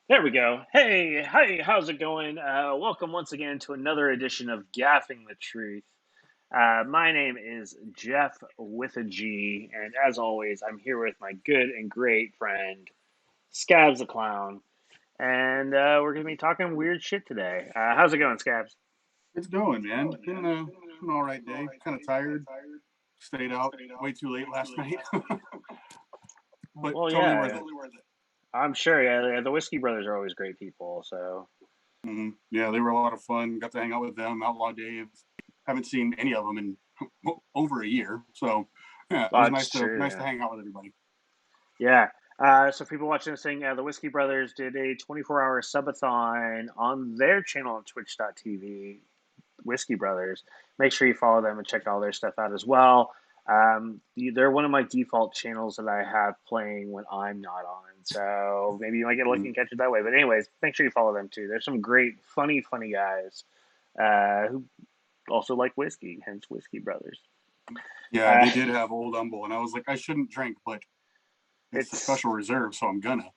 There we go. Hey, hi, how's it going? Welcome once again to another edition of Gaffing the Truth. My name is Jeff with a G, and as always, I'm here with my good and great friend, Skabz the Clown, and we're going to be talking weird shit today. How's it going, Skabz? It's going, man. Been an all right day. Kind of tired. Stayed out way too late last night, but Well, totally worth yeah, it. I'm sure. Yeah, the Whiskey Brothers are always great people, so Yeah, they were a lot of fun. Got to hang out with them. Outlaw Dave. Haven't seen any of them in over a year, so yeah, it was that's true. nice to Yeah. hang out with everybody. Yeah. So people watching this thing, the Whiskey Brothers did a 24-hour subathon on their channel on twitch.tv, Whiskey Brothers. Make sure you follow them and check all their stuff out as well. They're one of my default channels that I have playing when I'm not on. So maybe you might get lucky Mhm. and catch it that way. But anyways, make sure you follow them too. There's some great, funny guys who also like whiskey, hence Whiskey Brothers. Yeah, Uh, they did have Old Humble, and I was like, I shouldn't drink, but it's the it's special reserve, so I'm gonna.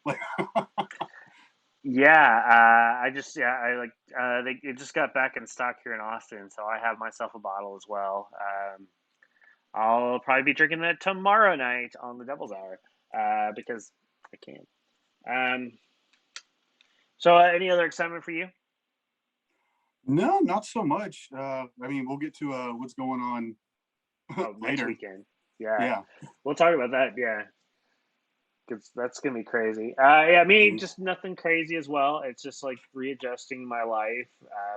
Yeah, I like it just got back in stock here in Austin, so I have myself a bottle as well. I'll probably be drinking that tomorrow night on the Devil's Hour because I can. Um, so, any other excitement for you? No, not so much. I mean, we'll get to what's going on Oh, next later. weekend. Yeah, Yeah. we'll talk about that. Yeah, because that's gonna be crazy. Yeah, me Mhm. just nothing crazy as well. It's just like readjusting my life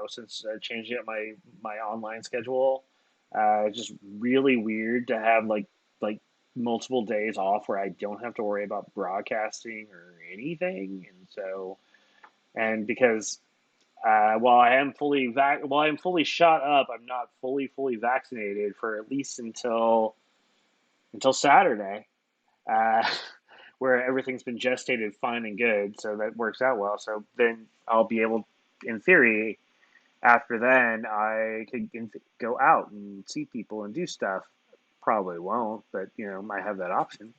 since changing up my online schedule. It's just really weird to have like multiple days off where I don't have to worry about broadcasting or anything, and so and because while I am fully shot up, I'm not fully vaccinated for at least until Saturday. Uh, where everything's been gestated fine and good, so that works out well. So then I'll be able, in theory, after then I could go out and see people and do stuff. Probably won't, but I have that option.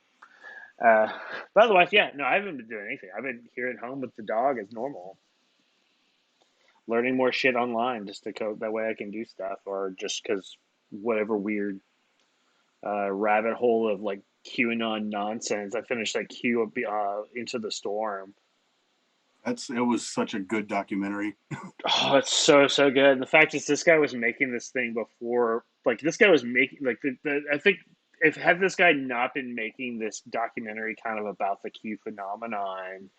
Uh, but otherwise, yeah, no, I haven't been doing anything. I've been here at home with the dog as normal, learning more shit online just to cope. That way I can do stuff, or just because whatever weird rabbit hole of like QAnon nonsense. I finished like Q Into the Storm. It was such a good documentary. Oh, it's so good. And the fact is, this guy was making this thing before. Like this guy was making like I think if had this guy not been making this documentary kind of about the Q phenomenon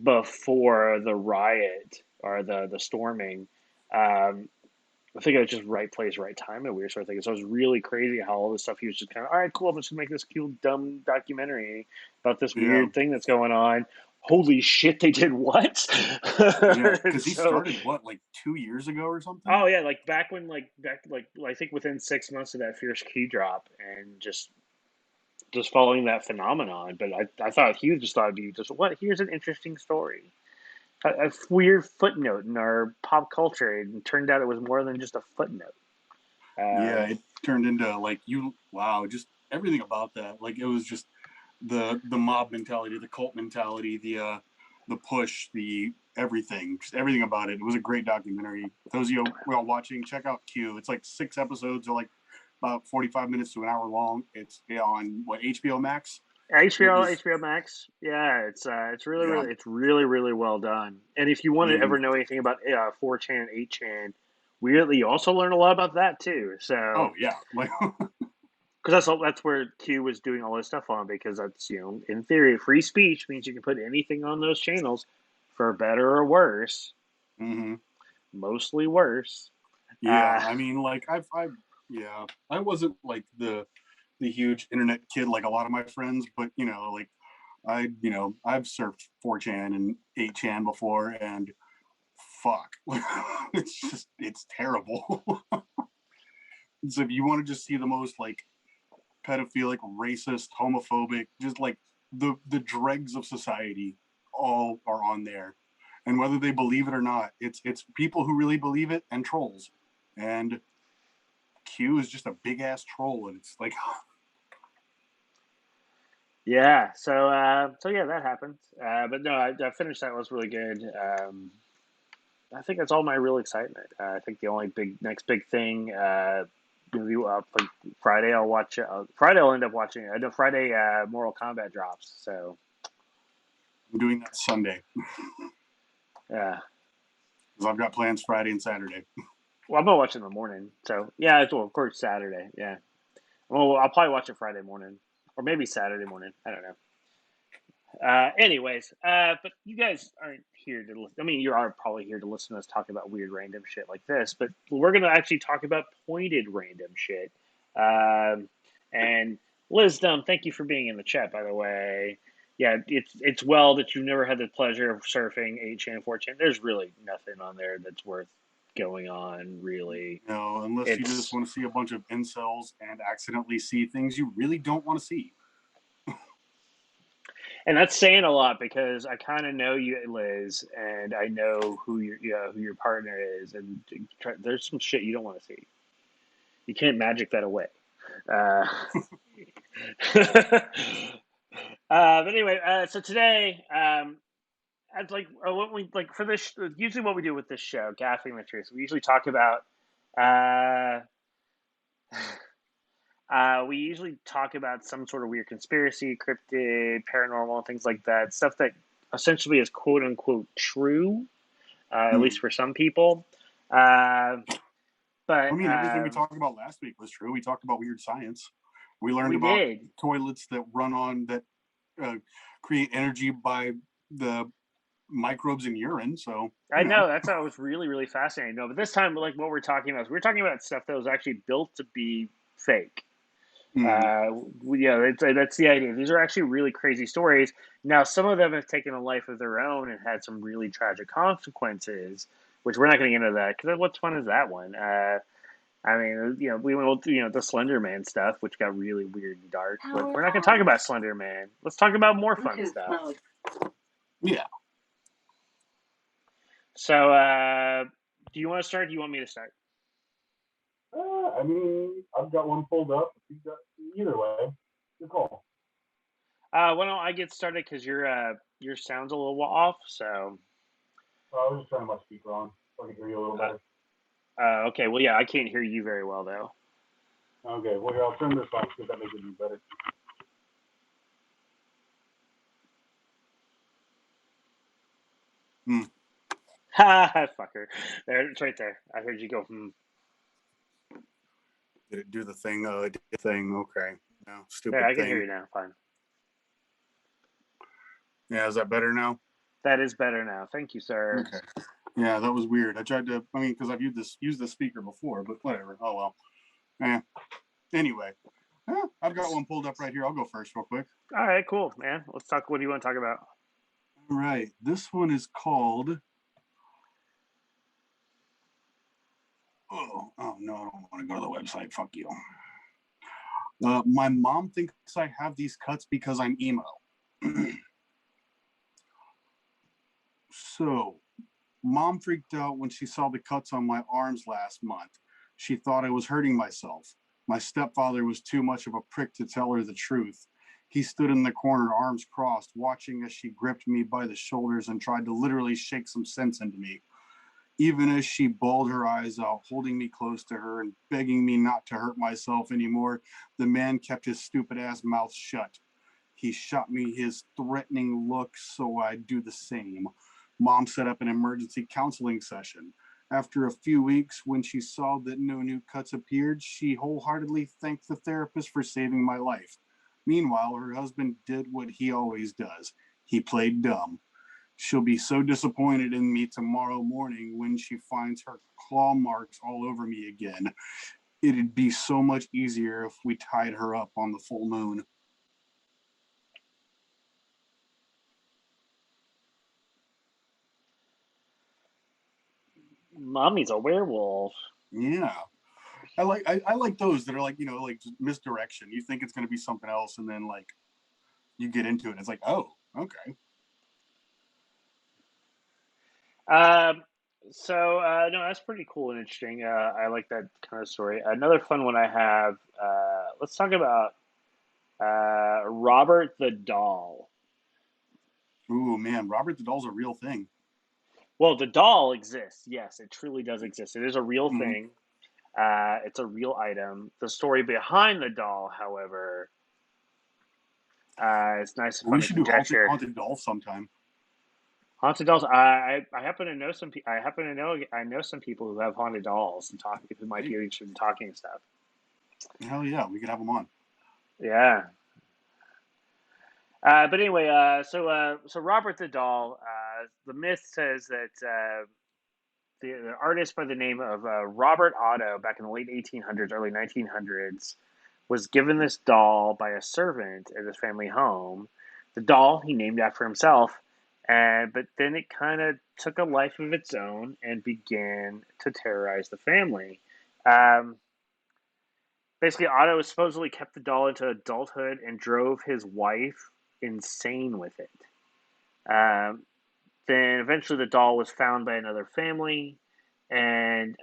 before the riot or the storming, I think it was just right place, right time, and weird sort of thing. So it was really crazy how all this stuff he was just kind of, all right, cool, I'm just gonna make this cool, dumb documentary about this Yeah, weird thing that's going on. Holy shit, they did what? yeah, And because he so, started what, like 2 years ago or something. oh yeah, like back when, like I think within 6 months of that fierce key drop, and just following that phenomenon. But I thought he just thought it'd be just what? Here's an interesting story, a weird footnote in our pop culture, and it turned out it was more than just a footnote. Yeah, Um, it turned into like wow, just everything about that. Like it was just the mob mentality, the cult mentality, the push, the everything, just everything about it. It was a great documentary. Those of you who are watching, check out Q. It's like 6 episodes, or like about 45 minutes to an hour long. It's on what, HBO Max. It HBO, was HBO Max. Yeah, it's really yeah. really well done. And if you want to Hmm. ever know anything about 4chan, 8chan, weirdly, you also learn a lot about that too. Oh So yeah, like because that's where Q was doing all this stuff on, because that's in theory free speech means you can put anything on those channels, for better or worse, hmm. mostly worse. Yeah. Uh, I mean, like yeah, I wasn't like the huge internet kid like a lot of my friends, but like I've surfed 4chan and 8chan before, and fuck, it's terrible. So if you want to just see the most like pedophilic, racist, homophobic, just like the dregs of society, all are on there, and whether they believe it or not, it's people who really believe it and trolls, and Q is just a big ass troll, and it's like Yeah. So yeah, that happened. But no, I finished that. It was really good. I think that's all my real excitement. I think the only next big thing, maybe like Friday I'll watch. Friday I'll end up watching. I know Friday Mortal Kombat drops. So I'm doing that Sunday yeah. because I've got plans Friday and Saturday. Well, I'm gonna watch it in the morning. So yeah, well, of course Saturday. Yeah. Well, I'll probably watch it Friday morning, or maybe Saturday morning. I don't know. Anyways, but you guys aren't here to listen. I mean, you are probably here to listen to us talk about weird random shit like this, but we're going to actually talk about pointed random shit. And Liz Dumb, thank you for being in the chat, by the way. Yeah, it's well that you've never had the pleasure of surfing 8chan, 4chan. There's really nothing on there that's worth going on, really. Unless you just It's want to see a bunch of incels and accidentally see things you really don't want to see. And that's saying a lot because I kind of know you, Liz, and I know who your partner is, and there's some shit you don't want to see. You can't magic that away. Uh, but anyway, so today, I'd like what we like for this. Usually, what we do with this show, Gaffing the Truth, we usually talk about. Uh, we usually talk about some sort of weird conspiracy, cryptid, paranormal, things like that. Stuff that essentially is quote unquote true, at least Hmm. for some people. Uh, I but mean, everything we talked about last week was true. We talked about weird science. We learned we about did. toilets that run on that uh, create energy by the microbes in urine. So I know that's how it was really, really fascinating. No, but this time, like what we're talking about, we're talking about stuff that was actually built to be fake. mm, Yeah, that's the idea. These are actually really crazy stories. Now, some of them have taken a life of their own and had some really tragic consequences, which we're not going to get into that because what fun is that one? I mean, we went, the Slender Man stuff, which got really weird and dark, but we're not going to talk about Slender Man. Let's talk about more fun stuff. yeah. So, do you want to start? Or do you want me to start? I mean, I've got one pulled up. You've got either way. Good call. Why don't I get started because your sound's a little off. So, I was just turning my speaker on so I can hear you a little better. okay. Well, yeah, I can't hear you very well though. Okay, well, here, I'll turn this on because that makes it better. Hmm. Ha, fucker. There, it's right there. I heard you go. Hmm. Did it do the thing? It did the thing. Okay. No, There, stupid I can hear thing. you now. Fine. Yeah, is that better now? That is better now. Thank you, sir. Okay. Yeah, that was weird. I tried to. I mean, because I've used this speaker before, but whatever. Oh well. Eh. Anyway, I've got one pulled up right here. I'll go first, real quick. All right, cool, man. Let's talk. What do you want to talk about? All right. This one is called. Oh no! I don't want to go to the website. Fuck you. My mom thinks I have these cuts because I'm emo. So, mom freaked out when she saw the cuts on my arms last month. She thought I was hurting myself. My stepfather was too much of a prick to tell her the truth. He stood in the corner, arms crossed, watching as she gripped me by the shoulders and tried to literally shake some sense into me. Even as she bawled her eyes out, holding me close to her and begging me not to hurt myself anymore, the man kept his stupid ass mouth shut. He shot me his threatening look, so I'd do the same. Mom set up an emergency counseling session. After a few weeks, when she saw that no new cuts appeared, she wholeheartedly thanked the therapist for saving my life. Meanwhile, her husband did what he always does. He played dumb. She'll be so disappointed in me tomorrow morning when she finds her claw marks all over me again. It'd be so much easier if we tied her up on the full moon. Mommy's a werewolf. Yeah. I like those that are like, like just misdirection. You think it's gonna be something else and then like you get into it and it's like, oh, okay. Um, no, that's pretty cool and interesting. I like that kind of story. Another fun one I have. Let's talk about Robert the Doll. Ooh, man, Robert the Doll's a real thing. Well, the doll exists. Yes, it truly does exist. It is a real Hmm. thing. It's a real item. The story behind the doll, however, it's nice and We fun to should do conjecture. haunted dolls sometime. Haunted dolls. I happen to know some. I happen to know. I know some people who have haunted dolls and talk. Who might be Hey, interested in talking stuff. hell yeah, we could have them on. Yeah. But anyway, so Robert the doll. The myth says that the artist by the name of Robert Otto, back in the late 1800s, early 1900s, was given this doll by a servant at his family home. The doll he named after himself, and but then it kind of took a life of its own and began to terrorize the family. Um, Basically, Otto supposedly kept the doll into adulthood and drove his wife insane with it. Um, then eventually, the doll was found by another family, and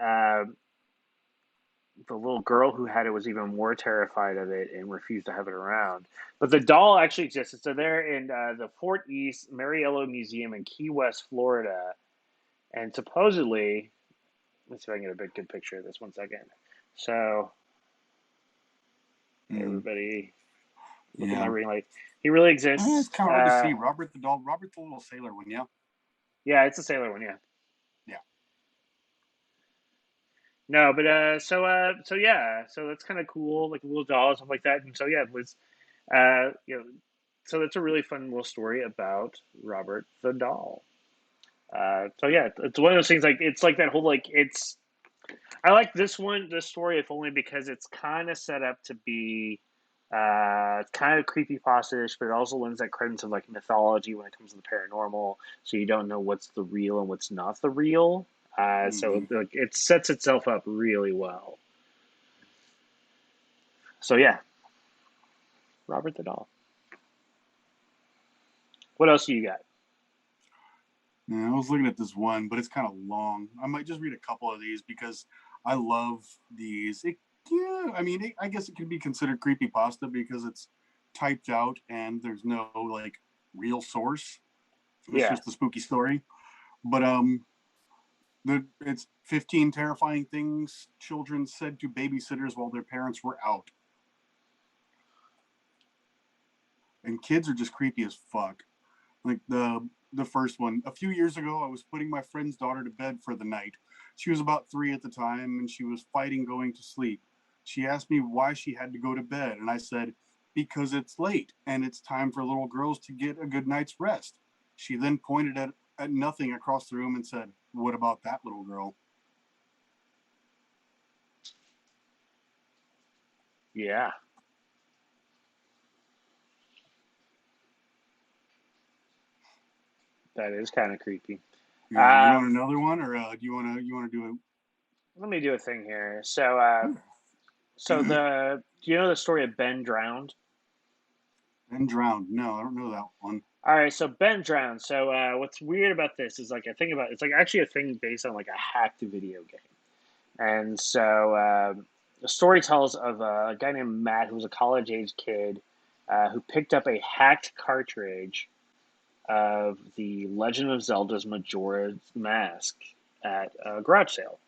the little girl who had it was even more terrified of it and refused to have it around. But the doll actually existed. So they're in the Fort East Mariello Museum in Key West, Florida, and supposedly, let's see if I can get a good picture of this. 1 second. So Mm, everybody, look at my yeah. ring light. He really It's exists. kind of hard to see. Robert the doll, Robert the little sailor one, yeah? Yeah, it's a sailor one. Yeah. Yeah. No, but so yeah, so that's kind of cool, like a little doll and stuff like that. And so yeah, it was you know, so that's a really fun little story about Robert the doll. So yeah, it's one of those things like it's like that whole like it's. I like this story, if only because it's kind of set up to be, it's kind of creepypasta-ish, but it also lends that credence of like mythology when it comes to the paranormal. So you don't know what's the real and what's not the real. So Hmm. like, it sets itself up really well. So yeah, Robert the doll. What else do you got? Yeah, I was looking at this one, but it's kind of long. I might just read a couple of these because I love these. Yeah, I mean, I guess it can be considered creepy pasta because it's typed out and there's no like real source. It's Yeah. just a spooky story. But it's 15 terrifying things children said to babysitters while their parents were out, and kids are just creepy as fuck. Like the first one, a few years ago, I was putting my friend's daughter to bed for the night. She was about 3 at the time, and she was fighting going to sleep. She asked me why she had to go to bed, and I said, because it's late and it's time for little girls to get a good night's rest. She then pointed at nothing across the room and said, what about that little girl? Yeah. That is kind of creepy. Yeah, you want Um, another one, or do you want to do Let me do a thing here. So it? do you know the story of Ben Drowned? And drowned? No, I don't know that one. All right, so Ben Drowned. So what's weird about this is like I think about it's like actually a thing based on like a hacked video game. And so the story tells of a guy named Matt who was a college age kid who picked up a hacked cartridge of the Legend of Zelda's Majora's Mask at a garage sale.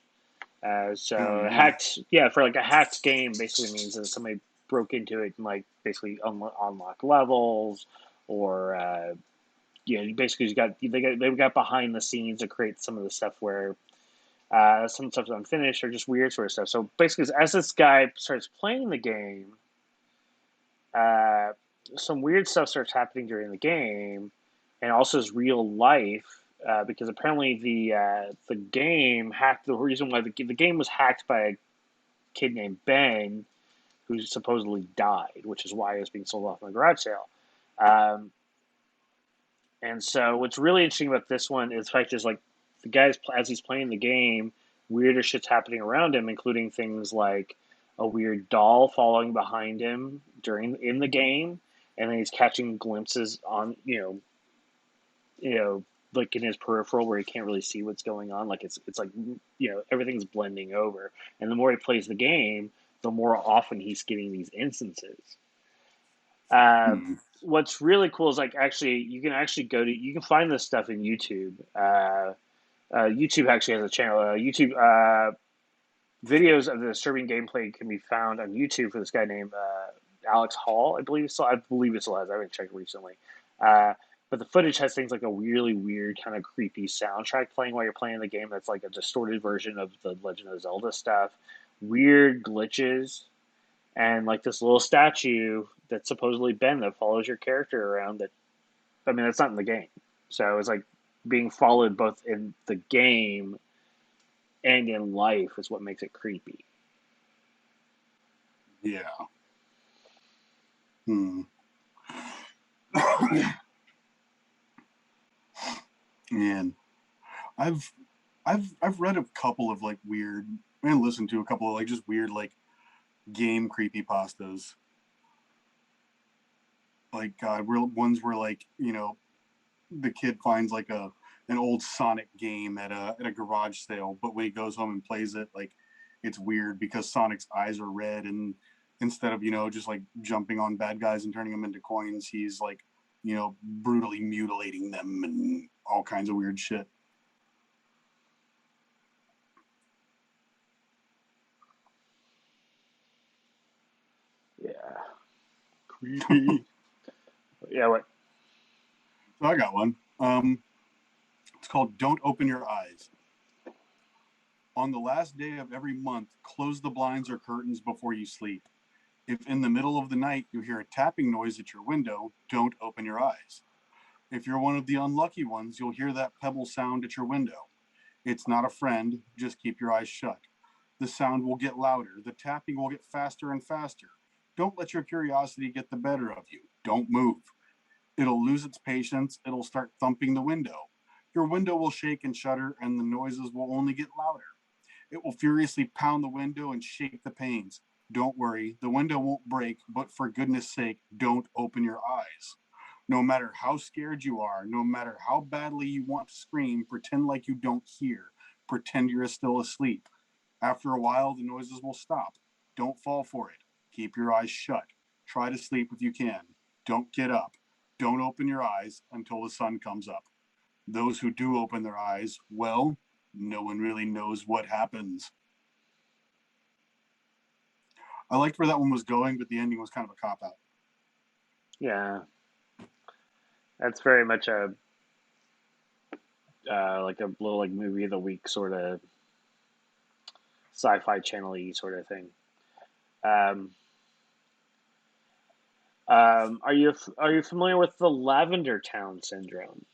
Oh So yeah. hacked, yeah, for like a hacked game basically means that somebody broke into it and like basically unlock levels or you basically they got behind the scenes to create some of the stuff where some stuff's unfinished or just weird sort of stuff. So basically, as this guy starts playing the game, uh, some weird stuff starts happening during the game, and also his real life. Because apparently the game hacked. The reason why the game was hacked by a kid named Ben, who supposedly died, which is why it was being sold off in a garage sale. Um, and so, what's really interesting about this one is the fact is like the guy's as he's playing the game, weirder shit's happening around him, including things like a weird doll following behind him during in the game, and then he's catching glimpses on you know like in his peripheral where he can't really see what's going on. Like it's like everything's blending over, and the more he plays the game, the more often he's getting these instances. Uh, Hmm. what's really cool is like actually you can actually you can find this stuff in YouTube. YouTube actually has a channel. YouTube videos of the disturbing gameplay can be found on YouTube for this guy named Alex Hall. I believe it still has. I haven't checked recently. Uh, but the footage has things like a really weird, kind of creepy soundtrack playing while you're playing the game. That's like a distorted version of the Legend of Zelda stuff. Weird glitches and like this little statue that's supposedly Ben that follows your character around. That I mean, that's not in the game. So it's like being followed both in the game and in life is what makes it creepy. Yeah. Hmm. Man, I've I've read a couple of like weird and listened to a couple of like just weird like game creepypastas. Like real ones where like the kid finds like an old Sonic game at a garage sale, but when he goes home and plays it, like it's weird because Sonic's eyes are red, and instead of just like jumping on bad guys and turning them into coins, he's like brutally mutilating them and all kinds of weird shit. Yeah, creepy. Yeah, what? So I got one. It's called "Don't Open Your Eyes." On the last day of every month, close the blinds or curtains before you sleep. If in the middle of the night you hear a tapping noise at your window, don't open your eyes. If you're one of the unlucky ones, you'll hear that pebble sound at your window. It's not a friend, just keep your eyes shut. The sound will get louder, the tapping will get faster and faster. Don't let your curiosity get the better of you. Don't move. It'll lose its patience, it'll start thumping the window. Your window will shake and shudder, and the noises will only get louder. It will furiously pound the window and shake the panes. Don't worry, the window won't break, but for goodness sake, don't open your eyes. No matter how scared you are, no matter how badly you want to scream, pretend like you don't hear. Pretend you're still asleep. After a while, the noises will stop. Don't fall for it. Keep your eyes shut. Try to sleep if you can. Don't get up. Don't open your eyes until the sun comes up. Those who do open their eyes, well, no one really knows what happens. I liked where that one was going, but the ending was kind of a cop out. Yeah, that's very much a like a little like movie of the week sort of sci-fi channel-y sort of thing. Um, are you familiar with the Lavender Town syndrome?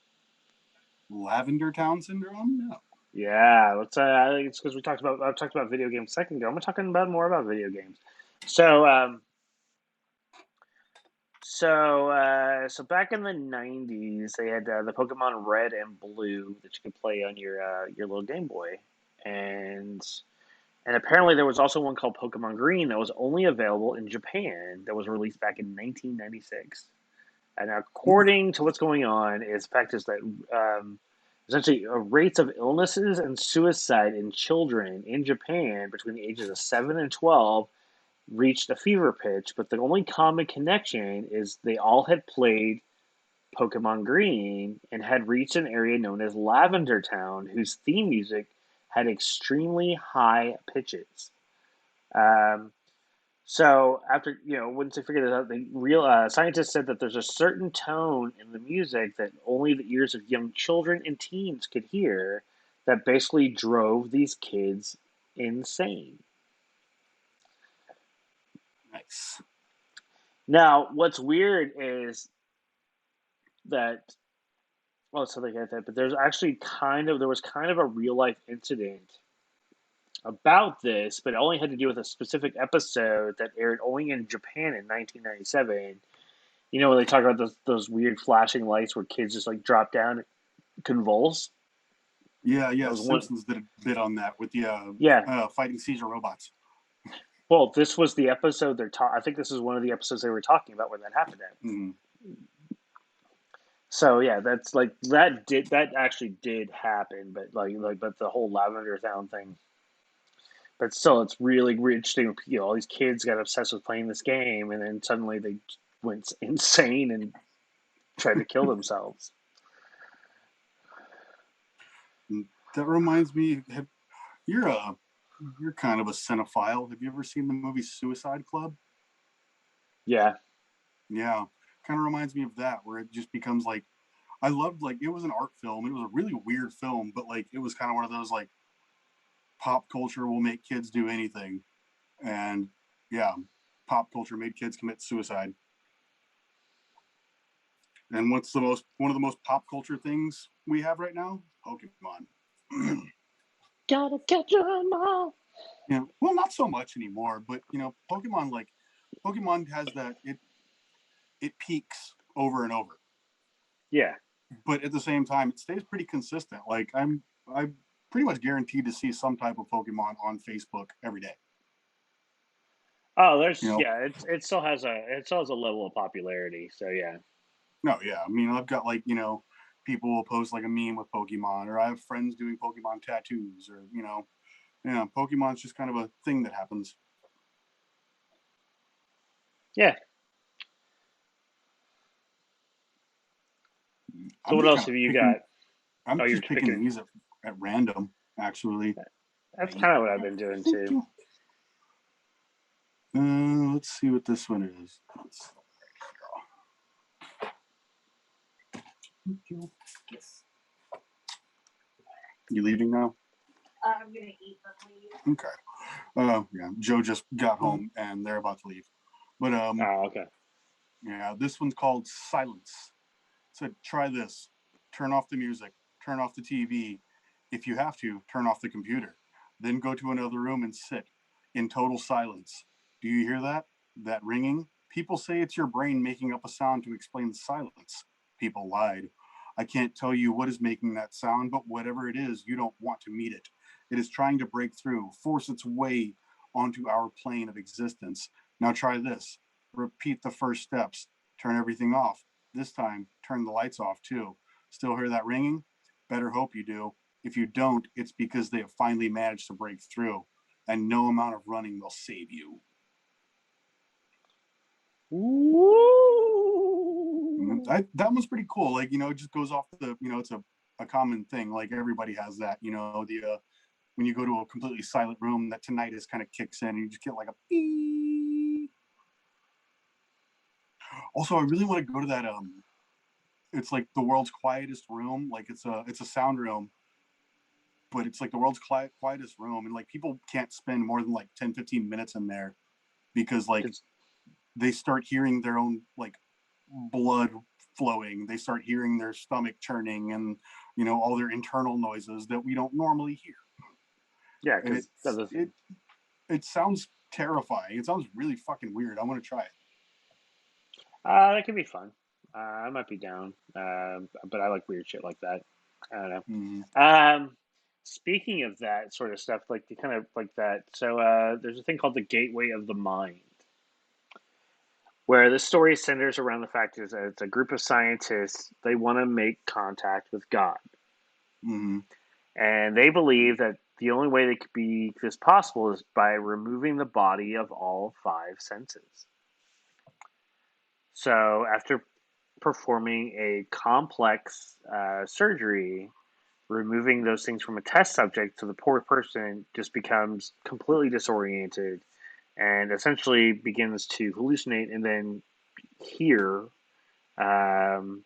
Lavender Town Syndrome? No. Yeah, let's. I think it's because I talked about video games a second ago. I'm talking about more about video games. So, so back in the '90s, they had the Pokemon Red and Blue that you could play on your little Game Boy, and and apparently there was also one called Pokemon Green that was only available in Japan that was released back in 1996. And according to what's going on, is the fact is that essentially rates of illnesses and suicide in children in Japan between the ages of 7 and 12 reached a fever pitch. But the only common connection is they all had played Pokemon Green and had reached an area known as Lavender Town, whose theme music had extremely high pitches. Um, so after once they figured this out, the real scientists said that there's a certain tone in the music that only the ears of young children and teens could hear, that basically drove these kids insane. Nice. Now, what's weird is that well, something like that, but there was kind of a real life incident about this, but it only had to do with a specific episode that aired only in Japan in 1997. You know when they talk about those weird flashing lights where kids just like drop down, and convulse. Yeah, That yeah. was one. Simpsons did a bit on that with the Yeah. fighting seizure robots. Well, this was the episode I think this is one of the episodes they were talking about where that happened at. Mm. So yeah, that's like that actually did happen, but but the whole Lavender Town thing. But still, it's really interesting. All these kids got obsessed with playing this game, and then suddenly they went insane and tried to kill themselves. That reminds me, you're a you're kind of a cinephile. Have you ever seen the movie Suicide Club? Yeah. Yeah, kind of reminds me of that, where it just becomes like I loved like it was an art film. It was a really weird film, but like it was kind of one of those like pop culture will make kids do anything, and yeah, pop culture made kids commit suicide. And what's the most one of the most pop culture things we have right now? Pokemon. Gotta catch 'em all. Yeah, well, not so much anymore, but Pokemon like Pokemon has that it peaks over and over, Yeah. but at the same time, it stays pretty consistent. Like I'm pretty much guaranteed to see some type of Pokemon on Facebook every day. Oh, You there's know, yeah. It still has a level of popularity. So yeah. no, yeah. I mean, I've got like people will post like a meme with Pokemon, or I have friends doing Pokemon tattoos, or yeah, Pokemon's just kind of a thing that happens. Yeah. So I'm what just else kind of have you picking. got? I'm Oh, you're just just picking picking. these at random, actually. That's kind of what I've been doing Thank too. you. Let's see what this one is. Thank you. Yes. You leaving now? I'm gonna eat but leave. Okay. Yeah. Joe just got home and they're about to leave. But Oh, okay. yeah, this one's called Silence. It said, try this. Turn off the music. Turn off the TV. If you have to, turn off the computer. Then go to another room and sit in total silence. Do you hear that? That ringing? People say it's your brain making up a sound to explain the silence. People lied. I can't tell you what is making that sound, but whatever it is, you don't want to meet it. It is trying to break through, force its way onto our plane of existence. Now try this. Repeat the first steps. Turn everything off. This time, turn the lights off too. Still hear that ringing? Better hope you do. If you don't, it's because they have finally managed to break through, and no amount of running will save you. Ooh. That one's pretty cool. Like, it just goes off it's a common thing. Like, everybody has that, when you go to a completely silent room, that tinnitus kind of kicks in and you just get like a beep. Also, I really want to go to that. It's like the world's quietest room. Like, it's a sound room, but it's like the world's quietest room. And like people can't spend more than like 10-15 minutes in there because like Cause they start hearing their own like blood flowing. They start hearing their stomach churning and all their internal noises that we don't normally hear. yeah, And because it sounds terrifying. It sounds really fucking weird. I want to try it. that could be fun. I might be down. But I like weird shit like that. I don't know. Mm-hmm. Speaking of that sort of stuff, like the kind of like that. So there's a thing called the Gateway of the Mind, where the story centers around the fact is that it's a group of scientists. They want to make contact with God, Mm-hmm. and they believe that the only way that could be this possible is by removing the body of all five senses. So after performing a complex surgery, removing those things from a test subject, so the poor person just becomes completely disoriented and essentially begins to hallucinate and then hear um,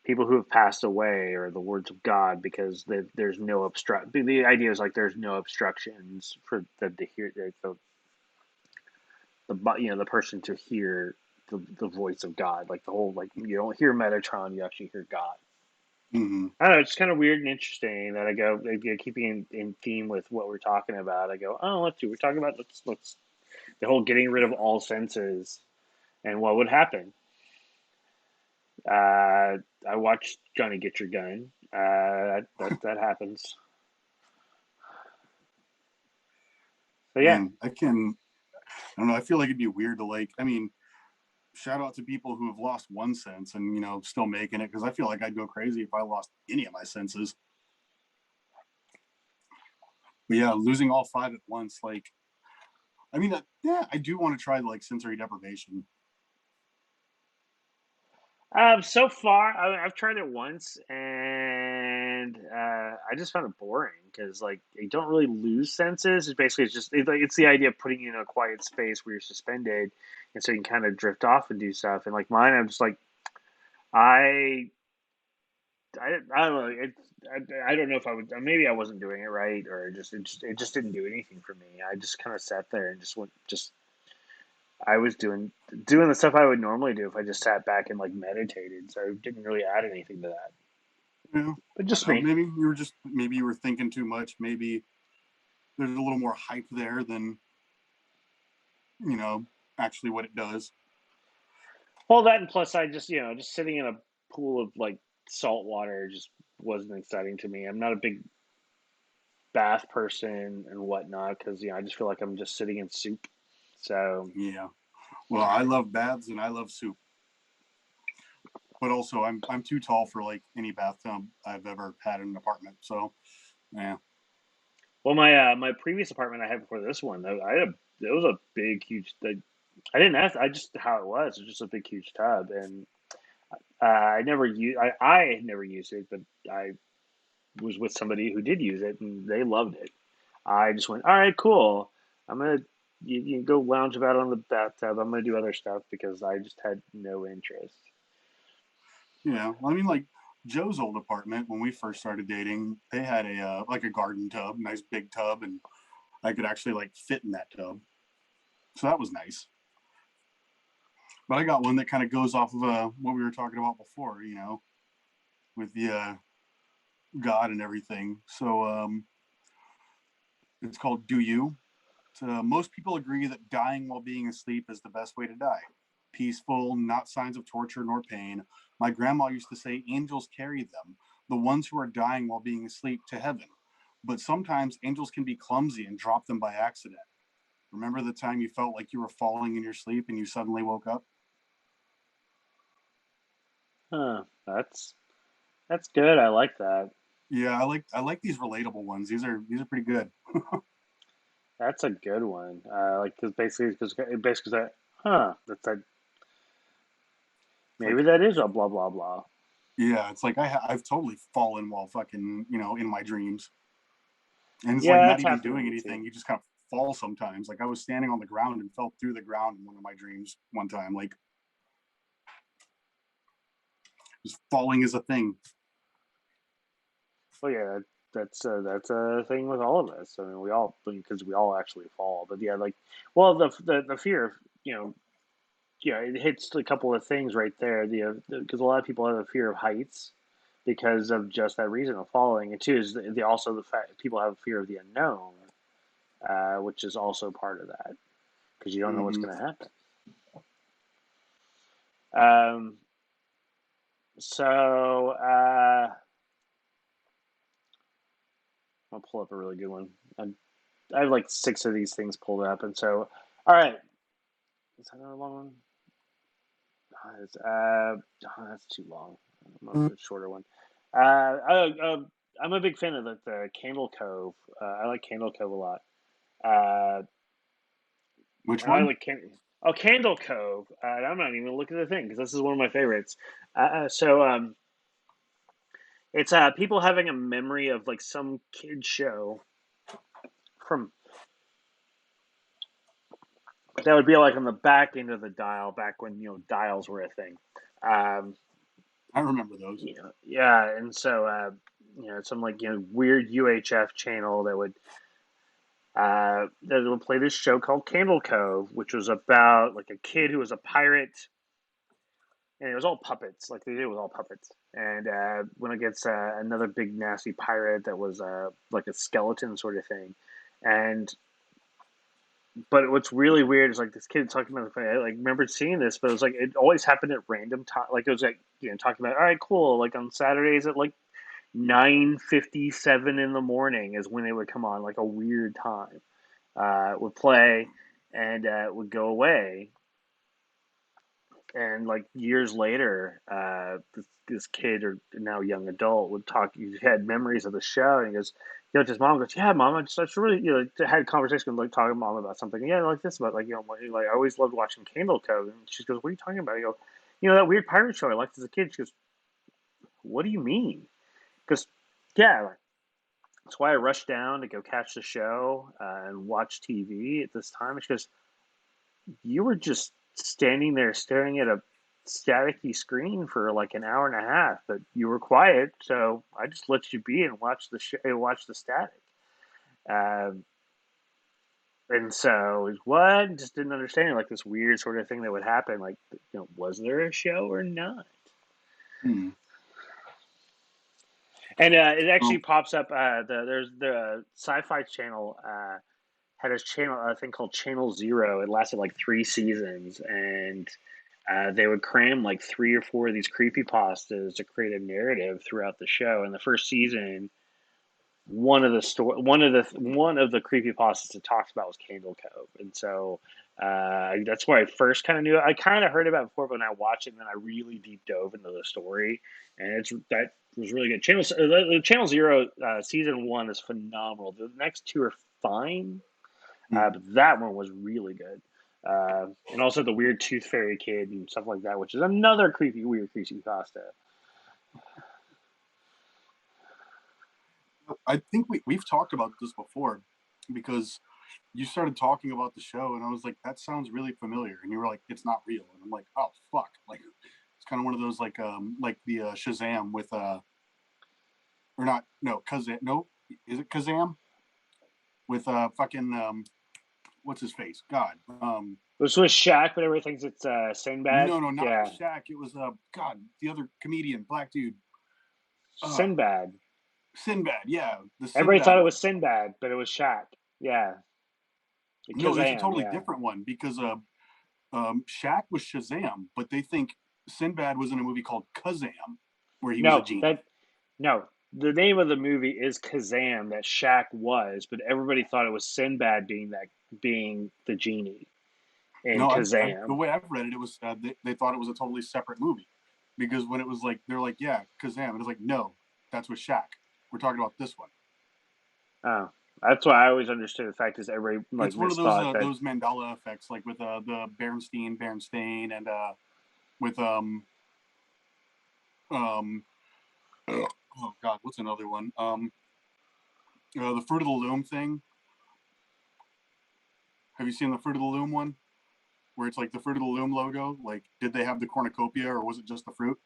people who have passed away or the words of God because there's no obstruct. The idea is like there's no obstructions for them to hear the person to hear the voice of God. Like the whole like you don't hear Metatron, you actually hear God. Mm-hmm. I don't know. It's kind of weird and interesting that I go keeping in theme with what we're talking about. I go, oh, let's see. We're talking about let's the whole getting rid of all senses and what would happen. I watched Johnny Get Your Gun. That happens. So yeah, Man, I don't know. I feel like it'd be weird to like. I mean, shout out to people who have lost one sense and still making it, because I feel like I'd go crazy if I lost any of my senses. But yeah, losing all five at once, I mean, yeah, I do want to try like sensory deprivation. So far, I've tried it once, and I just found it boring because like you don't really lose senses. It's basically it's the idea of putting you in a quiet space where you're suspended, and so you can kind of drift off and do stuff. And like mine, I'm just like I I don't know. I don't know if I would. Maybe I wasn't doing it right, or it just didn't do anything for me. I just kind of sat there and just went just I was doing the stuff I would normally do if I just sat back and like meditated. So it didn't really add anything to that. You know, But I just don't know. me. Maybe you were thinking too much. Maybe there's a little more hype there than you know actually what it does. Well, that and plus I just just sitting in a pool of like salt water just wasn't exciting to me. I'm not a big bath person and whatnot because I just feel like I'm just sitting in soup. So Yeah. Well, I love baths and I love soup, but also I'm too tall for like any bathtub I've ever had in an apartment. So yeah, well, my previous apartment I had before this one, I had it was a big huge. I didn't ask. I just how it was. It was just a big huge tub, and I had never used it, but I was with somebody who did use it, and they loved it. I just went, all right, cool. I'm gonna you go lounge about on the bathtub. I'm gonna do other stuff because I just had no interest. yeah. Well, I mean, like Joe's old apartment when we first started dating, they had a like a garden tub, nice big tub, and I could actually like fit in that tub. So that was nice. But I got one that kind of goes off of what we were talking about before, with the God and everything. So it's called Do You. Most people agree that dying while being asleep is the best way to die. Peaceful, not signs of torture nor pain. My grandma used to say angels carry them, the ones who are dying while being asleep, to heaven. But sometimes angels can be clumsy and drop them by accident. Remember the time you felt like you were falling in your sleep and you suddenly woke up? Huh? That's good. I like that. Yeah, I like these relatable ones. These are pretty good. That's a good one. Like because that, huh? That's a It's maybe like that is a blah blah blah. yeah, it's like I've totally fallen while fucking in my dreams, and it's like Yeah, not that's even happened to doing me too. anything. You just kind of fall sometimes. Like I was standing on the ground and fell through the ground in one of my dreams one time. Like just falling is a thing. Well, yeah, that's a thing with all of us. I mean, we all because we all actually fall. But yeah, like, well, the fear of it hits a couple of things right there. Because a lot of people have a fear of heights because of just that reason of falling. And two is also the fact people have a fear of the unknown, which is also part of that because you don't know what's Mm-hmm. going to happen. Um, so I'll pull up a really good one. I have like six of these things pulled up, and so all right, is that another long one? That's too long. I'm gonna do a shorter one. I'm a big fan of the Candle Cove. I like Candle Cove a lot. Uh, Which I one? like Candle Cove. I'm not even looking at the thing because this is one of my favorites. It's people having a memory of like some kid show from that would be like on the back end of the dial back when dials were a thing. Um, I remember those. yeah, and so some like weird UHF channel that would play this show called Candle Cove, which was about like a kid who was a pirate, and it was all puppets. Like they did it was all puppets, and went against another big nasty pirate that was like a skeleton sort of thing, and but what's really weird is like this kid talking about I like remembered seeing this, but it was like it always happened at random time. Like it was like talking about all right, cool. Like on Saturdays at like 9:57 in the morning is when it would come on, like a weird time. Would play and would go away, and like years later, this kid or now young adult would talk. He had memories of the show, and he goes, his mom goes, "Yeah, mom, I just really, had a conversation with like talking to mom about something. Yeah, like this about like like I always loved watching Candle Cove." And she goes, "What are you talking about?" I go, that weird pirate show I liked as a kid. She goes, what do you mean? Because, yeah, like, that's why I rushed down to go catch the show and watch TV at this time. And she goes, you were just standing there staring at a staticky screen for like an hour and a half, but you were quiet, so I just let you be and watch the watch the static. Um, and so what? Just didn't understand like this weird sort of thing that would happen. Like, was there a show or not? Hmm. And it actually Well, pops up. There's the Sci-Fi Channel had a channel, a thing called Channel Zero. It lasted like 3 seasons, and they would cram like 3 or 4 of these creepy pastas to create a narrative throughout the show. In the first season, one of the creepy pastas it talks about was Candle Cove, and so that's where I first kind of knew it. I kind of heard about it before, but when I watched it, and then I really deep dove into the story, and that was really good. Channel Zero season 1 is phenomenal. The next two are fine, hmm. but that one was really good. And also the weird tooth fairy kid and stuff like that, which is another weird creepy pasta. I think we've talked about this before because you started talking about the show and I was like, that sounds really familiar. And you were like, it's not real. And I'm like, oh fuck. Like it's kind of one of those like the Shazam with or not no Kazam no is it Kazam with fucking what's his face? God. This was Shaq, but everybody thinks it's Sinbad. No, not Yeah, Shaq. It was God, the other comedian, black dude. Uh Sinbad. Sinbad, yeah, the Everybody thought Sinbad it one. was Sinbad, but it was Shaq. Yeah, No, it's a Kazam. totally Yeah. different one because Shaq was Shazam, but they think Sinbad was in a movie called Kazam, where he was a No, genie. that no. The name of the movie is Kazam that Shaq was, but everybody thought it was Sinbad being the genie in No, the Kazam. way I've read it, it was they thought it was a totally separate movie because when it was like they're like, yeah, Kazam, and it's like, no, that's with Shaq. We're talking about this one. Oh, that's why I always understood. The fact is, everybody like It's one of misthought that. those Mandela effects, like with the Berenstain, and with um oh god, what's another one? The Fruit of the Loom thing. Have you seen the Fruit of the Loom one? Where it's like the Fruit of the Loom logo. Like, did they have the cornucopia or was it just the fruit?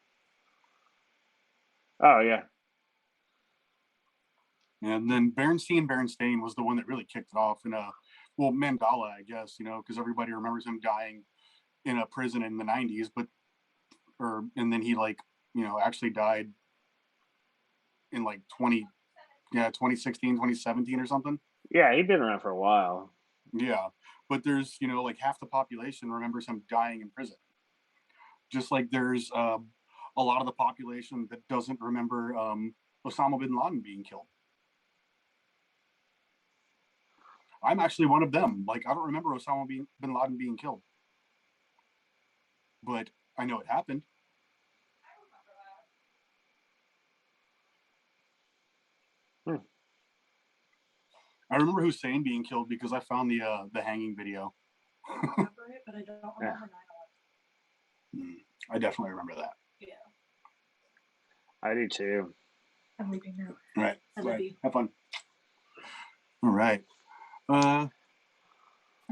Oh yeah, And then Berenstain was the one that really kicked it off. And well, Mandela, I guess, because everybody remembers him dying in a prison in the '90s, and then he like, actually died in like 2016, 2017 or something. yeah. He'd been around for a while. Yeah, but there's like half the population remembers him dying in prison. Just like there's a lot of the population that doesn't remember Osama bin Laden being killed. I'm actually one of them. Like I don't remember Osama bin Laden being killed, but I know it happened. Hmm. I remember Hussein being killed because I found the hanging video. Yeah. I definitely remember that. I do too. I'm leaving now. All right. I love you. Have fun. All right. I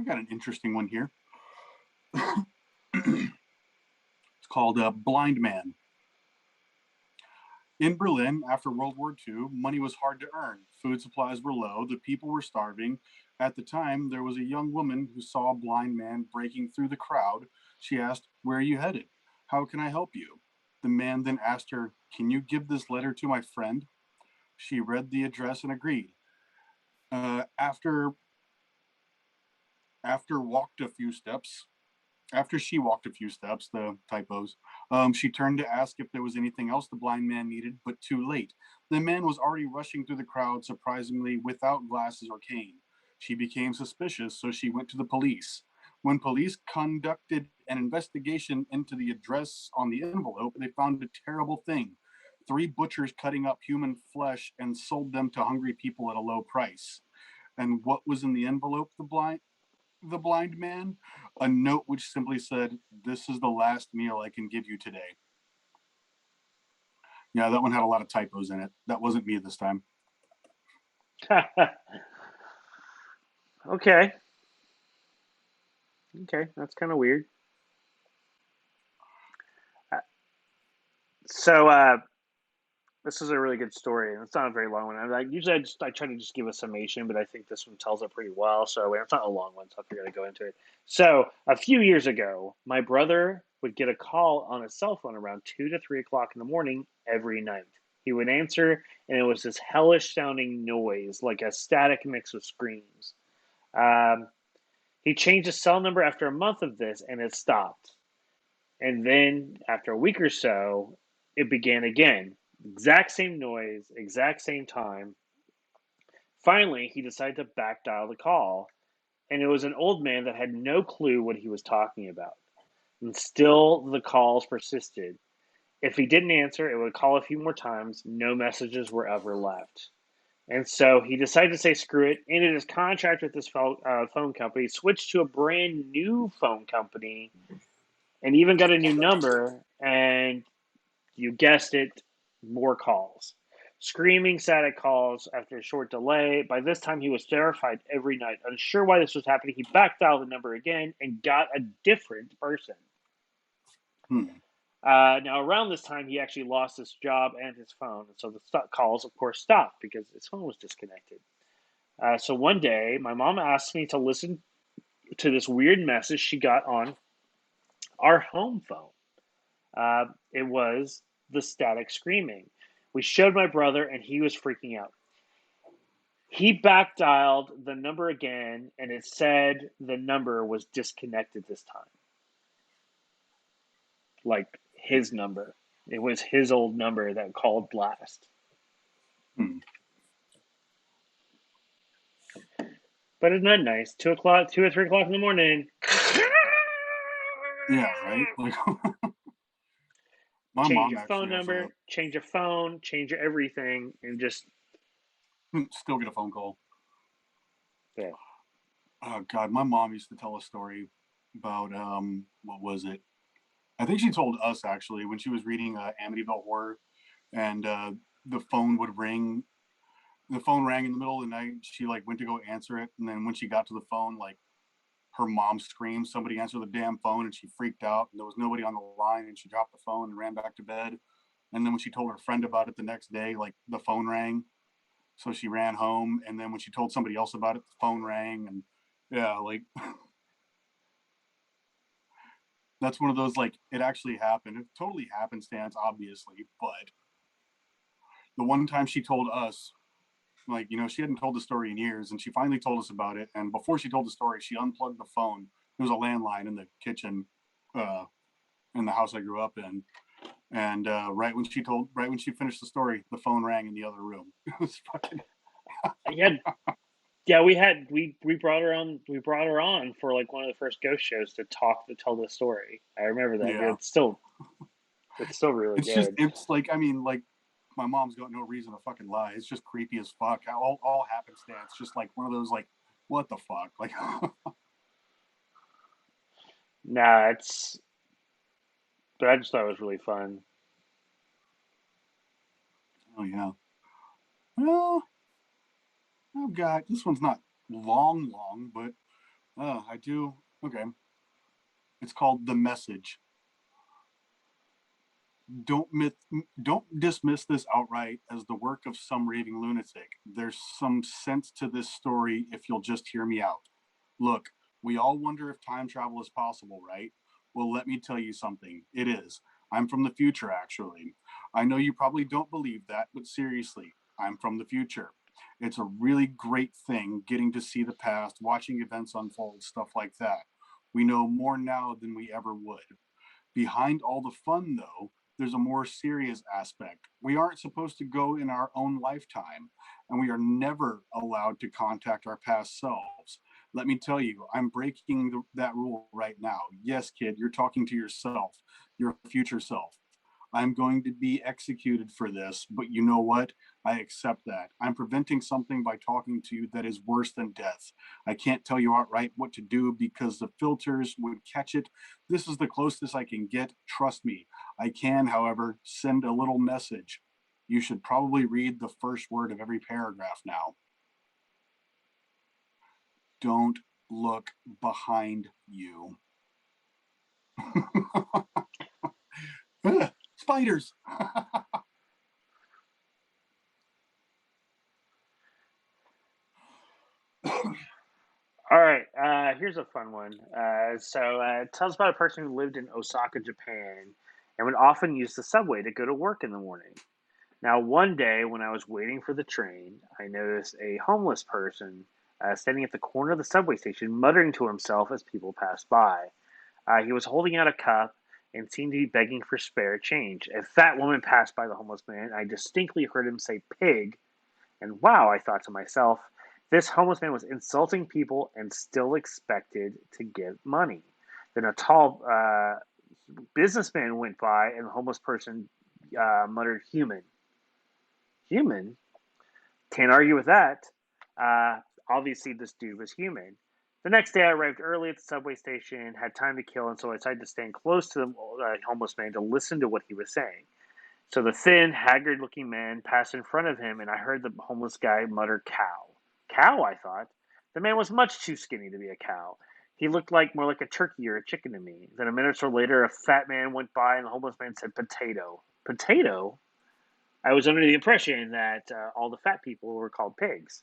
got an interesting one here. It's called Blind Man. In Berlin, after World War II, money was hard to earn. Food supplies were low. The people were starving. At the time, there was a young woman who saw a blind man breaking through the crowd. She asked, "Where are you headed? How can I help you?" The man then asked her, "Can you give this letter to my friend?" She read the address and agreed. Uh, after after walked a few steps, After she walked a few steps, the typos, she turned to ask if there was anything else the blind man needed, but too late. The man was already rushing through the crowd, surprisingly without glasses or cane. She became suspicious, so she went to the police. When police conducted an investigation into the address on the envelope, they found a terrible thing. Three butchers cutting up human flesh and sold them to hungry people at a low price. And what was in the envelope, the blind man a note which simply said, "This is the last meal I can give you today." Yeah, that one had a lot of typos in it. That wasn't me this time. Okay. Okay, that's kind of weird. Uh, so this is a really good story, and it's not a very long one. Usually I try to just give a summation, but I think this one tells it pretty well. So it's not a long one, so I figured I'd go into it. So a few years ago, my brother would get a call on his cell phone around 2 to 3 o'clock in the morning every night. He would answer, and it was this hellish sounding noise, like a static mix of screams. Um, he changed his cell number after a month of this, and it stopped. And then after a week or so, it began again. Exact same noise, exact same time. Finally, he decided to back dial the call, and it was an old man that had no clue what he was talking about. And still, the calls persisted. If he didn't answer, it would call a few more times. No messages were ever left. And so he decided to say screw it, ended his contract with this phone company, switched to a brand new phone company, and even got a new number. And you guessed it, more calls. Screaming static calls after a short delay. By this time, he was terrified every night. Unsure why this was happening, he back dialed the number again and got a different person. Hmm. Now, around this time, he actually lost his job and his phone. And so the calls, of course, stopped because his phone was disconnected. So one day, my mom asked me to listen to this weird message she got on our home phone. It was the static screaming. We showed my brother, and he was freaking out. He back dialed the number again, and it said the number was disconnected this time. Like his number. It was his old number that called last. Hmm. But isn't that nice? 2 o'clock, 2 or 3 o'clock in the morning. Yeah, right. Like my Change mom your phone actually has a number, change your phone, change your everything, and just still get a phone call. yeah. Oh God, my mom used to tell a story about what was it? I think she told us actually when she was reading Amityville Horror, and the phone would ring. The phone rang in the middle of the night. She like went to go answer it, and then when she got to the phone, like her mom screamed, "Somebody answer the damn phone!" And she freaked out, and there was nobody on the line, and she dropped the phone and ran back to bed. And then when she told her friend about it the next day, like the phone rang, so she ran home. And then when she told somebody else about it, the phone rang, and yeah, like that's one of those like it actually happened. It totally happenstance, obviously, but the one time she told us, like, she hadn't told the story in years, and she finally told us about it. And before she told the story, she unplugged the phone. There was a landline in the kitchen, uh, in the house I grew up in. And right when she finished the story, the phone rang in the other room. It was fucking Yeah, yeah, we brought her on. We brought her on for like one of the first ghost shows to tell the story. I remember that. yeah. It's still really good. It's like, I mean, like, my mom's got no reason to fucking lie. It's just creepy as fuck. All happenstance. Just like one of those, like, what the fuck? Like, Nah, it's but I just thought it was really fun. oh yeah. Well, I've got this one's not long, but I do. Okay, it's called The Message. Don't myth, don't dismiss this outright as the work of some raving lunatic. There's some sense to this story if you'll just hear me out. Look, we all wonder if time travel is possible, right? Well, let me tell you something. It is. I'm from the future, actually. I know you probably don't believe that, but seriously, I'm from the future. It's a really great thing getting to see the past, watching events unfold, stuff like that. We know more now than we ever would. Behind all the fun, though, there's a more serious aspect. We aren't supposed to go in our own lifetime, and we are never allowed to contact our past selves. Let me tell you, I'm breaking that rule right now. Yes, kid, you're talking to yourself, your future self. I'm going to be executed for this, but you know what? I accept that. I'm preventing something by talking to you that is worse than death. I can't tell you outright what to do because the filters would catch it. This is the closest I can get. Trust me. I can, however, send a little message. You should probably read the first word of every paragraph now. Don't look behind you. Spiders. All right, here's a fun one. It tells about a person who lived in Osaka, Japan, and would often use the subway to go to work in the morning. Now, one day when I was waiting for the train, I noticed a homeless person standing at the corner of the subway station, muttering to himself as people passed by. He was holding out a cup and seemed to be begging for spare change. A fat woman passed by the homeless man. I distinctly heard him say pig, and wow, I thought to myself, this homeless man was insulting people and still expected to give money. Then a tall businessman went by, and the homeless person muttered, human. Human? Can't argue with that. Obviously, this dude was human. The next day, I arrived early at the subway station, had time to kill, and so I decided to stand close to the homeless man to listen to what he was saying. So the thin, haggard looking man passed in front of him, and I heard the homeless guy mutter, cow. Cow, I thought. The man was much too skinny to be a cow. He looked like more like a turkey or a chicken to me. Then a minute or so later, a fat man went by, and the homeless man said, potato. Potato? I was under the impression that all the fat people were called pigs.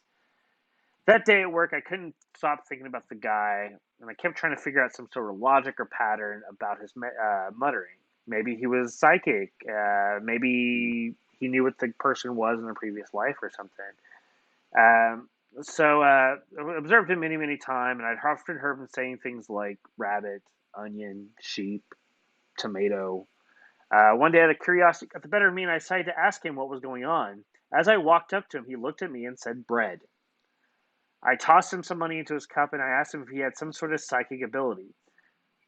That day at work, I couldn't stop thinking about the guy, and I kept trying to figure out some sort of logic or pattern about his muttering. Maybe he was psychic. Maybe he knew what the person was in a previous life or something. I observed him many, many times, and I'd often heard him saying things like rabbit, onion, sheep, tomato. One day, out of curiosity, got the better of me, and I decided to ask him what was going on. As I walked up to him, he looked at me and said, bread. I tossed him some money into his cup and I asked him if he had some sort of psychic ability.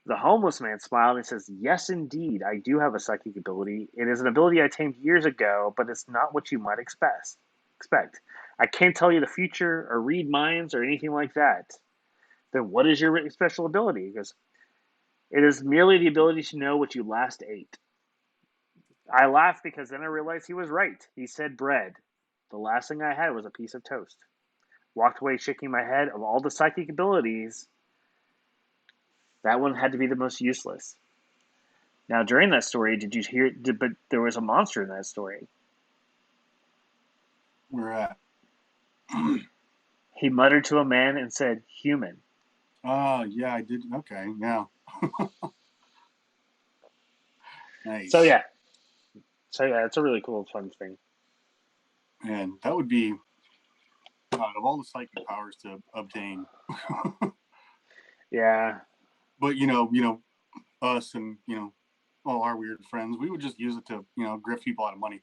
The homeless man smiled and says, yes, indeed, I do have a psychic ability. It is an ability I tamed years ago, but it's not what you might expect. I can't tell you the future or read minds or anything like that. Then what is your special ability? He goes, it is merely the ability to know what you last ate. I laughed because then I realized he was right. He said bread. The last thing I had was a piece of toast. Walked away shaking my head. Of all the psychic abilities, that one had to be the most useless. Now, during that story, did you hear? But there was a monster in that story. We're at. He muttered to a man and said, "Human." Oh, yeah, I did. Okay, yeah. So Nice. yeah, so yeah, it's a really cool, fun thing. And that would be, God, of all the psychic powers to obtain. Yeah. But, us and, all our weird friends, we would just use it to, grift people out of money.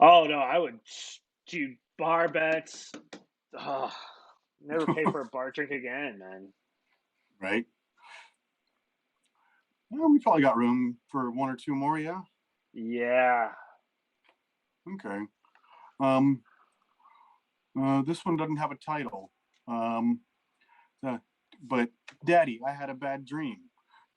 Oh no, I would do bar bets. Oh, never pay for a bar drink again, man. Right? Well, we probably got room for one or two more, yeah? Yeah. Okay. Um, this one doesn't have a title. Um, uh, but, Daddy, I had a bad dream.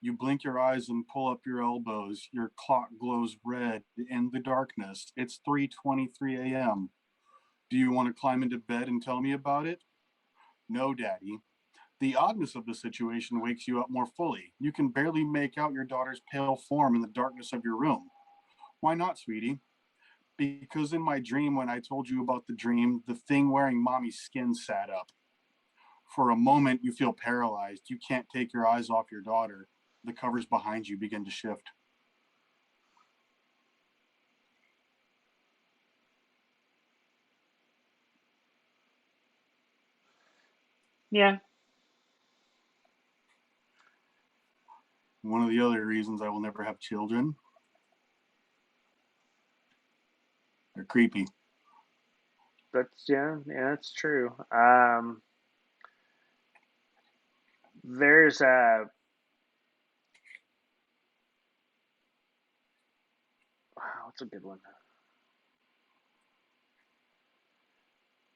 You blink your eyes and pull up your elbows. Your clock glows red in the darkness. It's 3:23 a.m. Do you want to climb into bed and tell me about it? No, Daddy. The oddness of the situation wakes you up more fully. You can barely make out your daughter's pale form in the darkness of your room. Why not, sweetie? Because in my dream, when I told you about the dream, the thing wearing mommy's skin sat up. For a moment, you feel paralyzed. You can't take your eyes off your daughter. The covers behind you begin to shift. Yeah. One of the other reasons I will never have children, they're creepy. That's true. There's a That's a good one.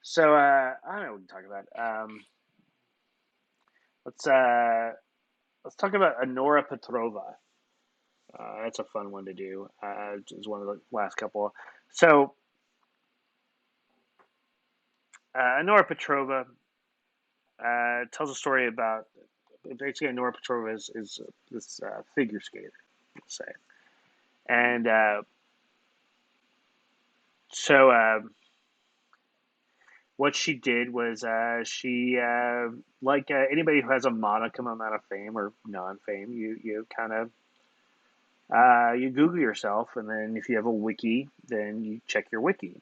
So I don't know what we can talk about. Let's uh, let's talk about Honora Petrova. That's a fun one to do. It's one of the last couple. So Honora Petrova tells a story about basically Honora Petrova is this figure skater, let's say, and so what she did was she like anybody who has a modicum amount of fame or non-fame, you kind of you Google yourself, and then if you have a wiki, then you check your wiki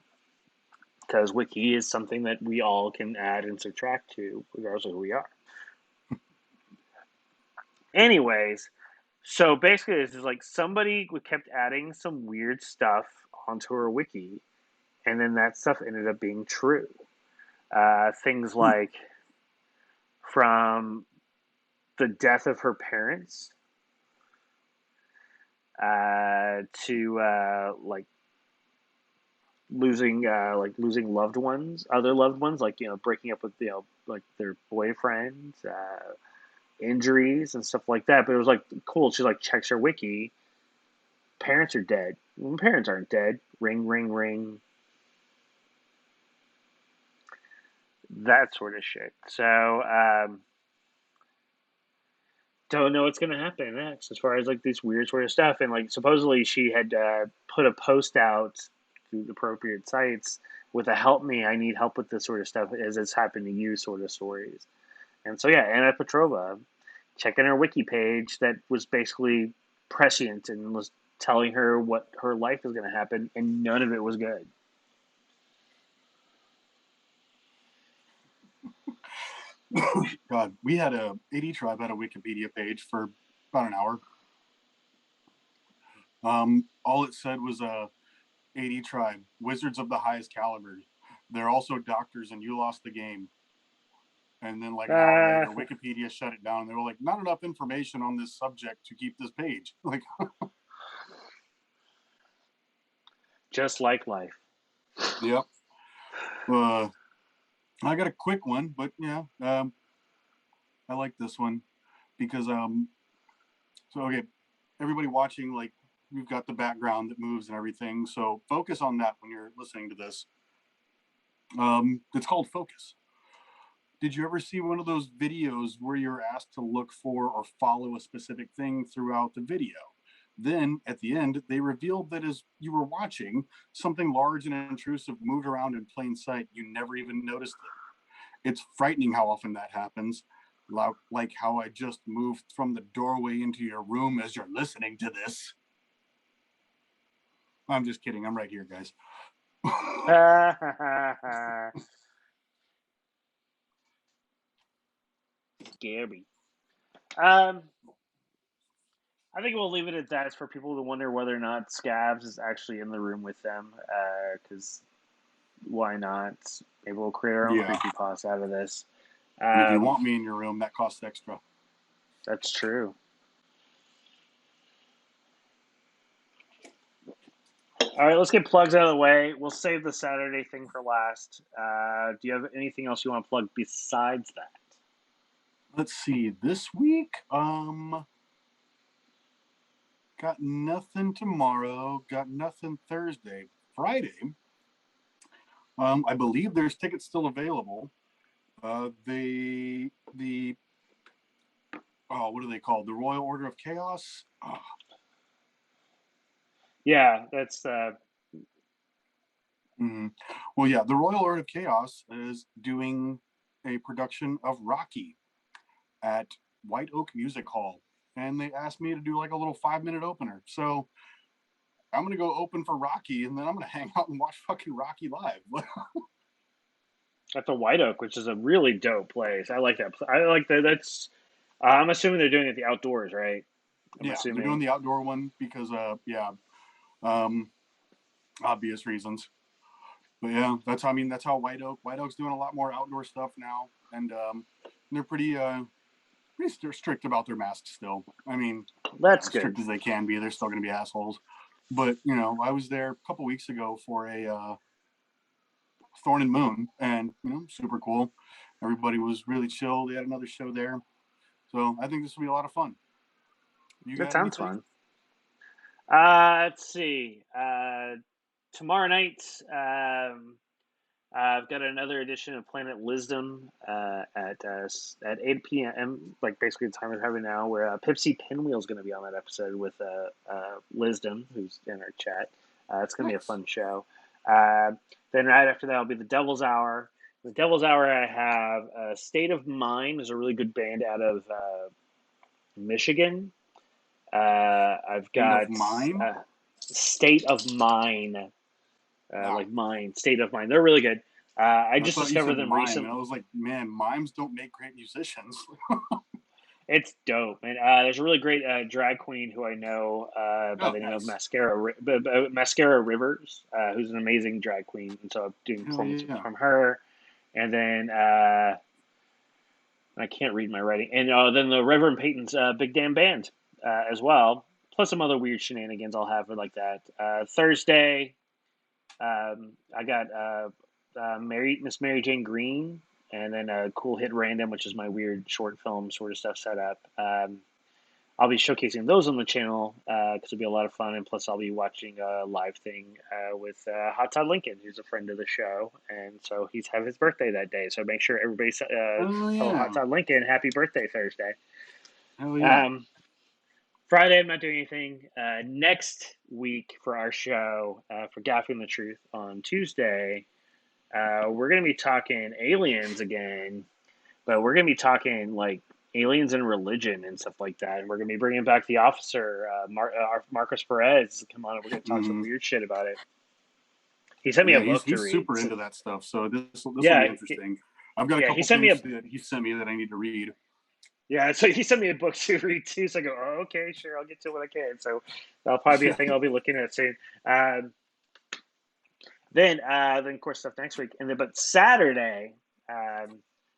because wiki is something that we all can add and subtract to, regardless of who we are. Anyways, so basically, this is like somebody kept adding some weird stuff onto her wiki, and then that stuff ended up being true. Things Hmm. like from the death of her parents to like losing loved ones, other loved ones, like breaking up with like their boyfriends, injuries and stuff like that. But it was like cool. She like checks her wiki. Parents are dead. Well, parents aren't dead. Ring, ring, ring. That sort of shit. So don't know what's gonna happen next as far as like this weird sort of stuff. And like supposedly she had put a post out through the appropriate sites with a "help me, I need help with this sort of stuff" as it's happened to you sort of stories. And so yeah, Anna Petrova checking her wiki page that was basically prescient and was telling her what her life was going to happen, and none of it was good. God, we had a AD Tribe had a Wikipedia page for about an hour. All it said was AD Tribe, wizards of the highest caliber. They're also doctors, and you lost the game. And then, like an hour later, Wikipedia shut it down. They were like, not enough information on this subject to keep this page. Like, Just like life. yep. Uh, I got a quick one, but yeah, I like this one because so okay, everybody watching, like, we've got the background that moves and everything, so focus on that when you're listening to this. It's called Focus. Did you ever see one of those videos where you're asked to look for or follow a specific thing throughout the video? Then at the end, they revealed that as you were watching, something large and intrusive moved around in plain sight. You never even noticed it. It's frightening how often that happens. Like how I just moved from the doorway into your room as you're listening to this. I'm just kidding. I'm right here, guys. Scary. Um, I think we'll leave it at that for people to wonder whether or not Skabz is actually in the room with them. Because why not? Maybe we'll create our own Yeah. creepypasta out of this. And if you want me in your room, that costs extra. That's true. All right, let's get plugs out of the way. We'll save the Saturday thing for last. Do you have anything else you want to plug besides that? Let's see. This week, got nothing tomorrow. Got nothing Thursday. Friday, I believe there's tickets still available. The what are they called? The Royal Order of Chaos. Oh. Yeah, that's Well, yeah, the Royal Order of Chaos is doing a production of Rocky at White Oak Music Hall, and they asked me to do like a little 5-minute opener. So I'm gonna go open for Rocky, and then I'm gonna hang out and watch fucking Rocky live. at the White Oak, which is a really dope place. I like that. I like that. That's. I'm assuming they're doing it the outdoors, right? I'm Yeah, they're doing assuming. the outdoor one because um, obvious reasons. But yeah, that's how White Oak's doing a lot more outdoor stuff now, and they're pretty strict about their masks still. I mean, That's as strict good. as they can be, they're still going to be assholes. But I was there a couple weeks ago for a Thorn and Moon, and super cool. Everybody was really chill. They had another show there, so I think this will be a lot of fun. You That got sounds anything? fun. Let's see. Tomorrow night, I've got another edition of Planet Lisdom at 8 p.m. Like basically the time we're having now, where Pipsy Pinwheel is going to be on that episode with Lisdom, who's in our chat. It's going to be a Nice. fun show. Uh, then right after that will be the Devil's Hour. The Devil's Hour, I have State of Mind is a really good band out of Michigan. I've State of got Mime. State of Mind, Ah, like Mind, State of Mind. They're really good. I I just thought you discovered said them mime, and I recently. was like, man, mimes don't make great musicians. It's dope, and there's a really great drag queen who I know by Oh, the name of nice. Mascara Rivers, who's an amazing drag queen, and so I'm doing Hell performances yeah. from her. And then I can't read my writing, and then the Reverend Peyton's Big Damn Band as well, plus some other weird shenanigans I'll have like that. Thursday, I got Miss Mary Jane Green, and then a Cool Hit Random, which is my weird short film sort of stuff set up. I'll be showcasing those on the channel because it'll be a lot of fun, and plus I'll be watching a live thing with Hot Todd Lincoln, who's a friend of the show, and so he's have his birthday that day. So make sure everybody Hell tell Hot yeah. Todd Lincoln happy birthday Thursday. Hell yeah. Um, Friday, I'm not doing anything. Next week for our show for Gaffing the Truth on Tuesday, we're going to be talking aliens again, but we're going to be talking like aliens and religion and stuff like that. And we're going to be bringing back the officer, Marcos Perez, to come on, and we're going to talk some Hmm. weird shit about it. He sent me a Yeah, book to he's read. super So, into that stuff. So this will be yeah, interesting. I've got a he couple sent me things a that he sent me that I need to read. yeah. So he sent me a book to read too. So I go, oh, okay, sure, I'll get to it when I can. So that'll probably be a thing I'll be looking at soon. Um, then of course stuff next week, and then but Saturday, um,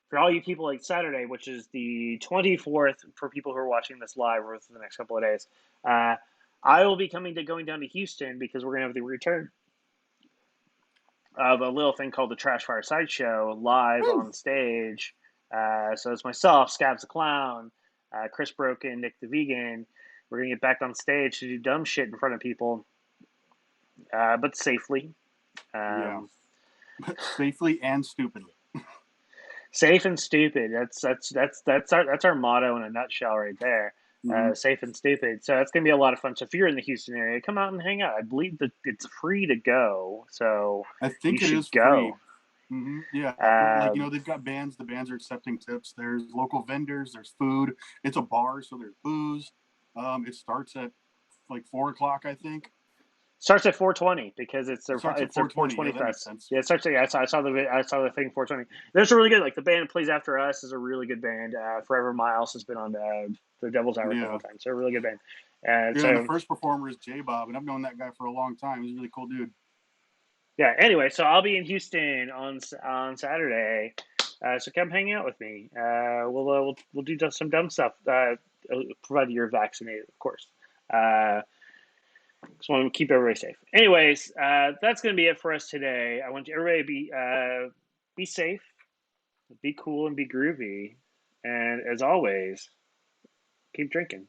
for all you people like Saturday, which is the 24th, for people who are watching this live or for the next couple of days, uh, I will be going down to Houston because we're gonna have the return of a little thing called the Trash Fire Sideshow live Woo! on stage. So it's myself, Scabs the Clown, Chris Broken, Nick the Vegan. We're gonna get back on stage to do dumb shit in front of people, but safely. Yeah, Um, safely and stupidly. Safe and stupid. That's our motto in a nutshell right there. Hmm. Safe and stupid. So that's gonna be a lot of fun. So if you're in the Houston area, come out and hang out. I believe that it's free to go, so I you think it should is free. go. Yeah, like Um, they've got bands. The bands are accepting tips. There's local vendors. There's food. It's a bar, so there's booze. It starts at like 4 o'clock, I think. Starts at 4:20 because it's It their starts at it's their 4:20. Yeah, 420 that makes fest. sense. Yeah, it starts. Yeah, I saw the thing 420. There's a really good like the band that plays after us is a really good band. Forever Miles has been on the Devil's Hour a couple Yeah, of times. They're a really good band. And yeah. And the so first performer is J Bob, and I've known that guy for a long time. He's a really cool dude. yeah. Anyway, so I'll be in Houston on Saturday. So come hang out with me. We'll do some dumb stuff. Provided you're vaccinated, of course. Just want to keep everybody safe. Anyways, that's going to be it for us today. I want everybody to be safe, be cool, and be groovy. And as always, keep drinking.